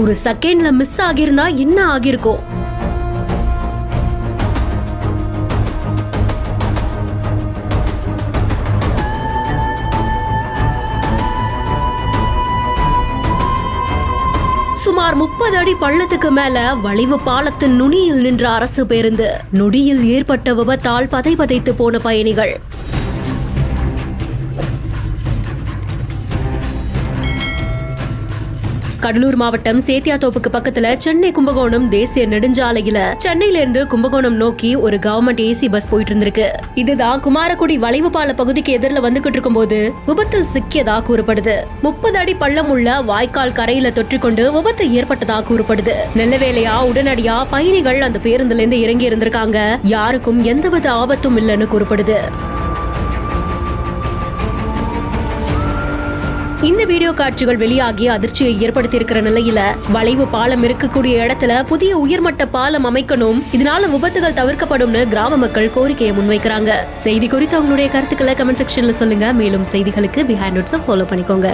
ஒரு செகண்ட்ல மிஸ் ஆகியிருந்தா என்ன ஆகிருக்கும்? சுமார் 30 அடி பள்ளத்துக்கு மேல வளைவு பாலத்தின் நுனியில் நின்ற அரசு பேருந்து. நொடியில் ஏற்பட்ட விபத்தால் பதைபதைத்து போன பயணிகள். கடலூர் மாவட்டம் சேத்தியாத்தோப்புக்கு பக்கத்துல சென்னை கும்பகோணம் தேசிய நெடுஞ்சாலையில சென்னையில இருந்து கும்பகோணம் நோக்கி ஒரு கவர்மெண்ட் ஏசி பஸ் போயிட்டு இருந்திருக்கு. இதுதான் குமாரக்குடி வளைவு பால பகுதிக்கு எதிரில வந்துகிட்டு இருக்கும் போது விபத்தில் சிக்கியதா கூறப்படுது. 30 அடி பள்ளம் உள்ள வாய்க்கால் கரையில தொற்றிக்கொண்டு விபத்து ஏற்பட்டதா கூறப்படுது. நல்ல வேளையா உடனடியா பயணிகள் அந்த பேருந்துல இருந்து இறங்கி இருந்திருக்காங்க. யாருக்கும் எந்தவித ஆபத்தும் இல்லைன்னு கூறப்படுது. இந்த வீடியோ காட்சிகள் வெளியாகி அதிர்ச்சியை ஏற்படுத்தி இருக்கிற நிலையில வளைவு பாலம் இருக்கக்கூடிய இடத்துல புதிய உயர்மட்ட பாலம் அமைக்கணும், இதனால விபத்துகள் தவிர்க்கப்படும் கிராம மக்கள் கோரிக்கையை முன்வைக்கிறாங்க. செய்தி குறித்து அவங்களுடைய கருத்துக்களை கமெண்ட் செக்ஷன்ல சொல்லுங்க. மேலும் செய்திகளுக்கு பிஹைண்ட் நோட்ஸ் ஃபாலோ பண்ணிக்கோங்க.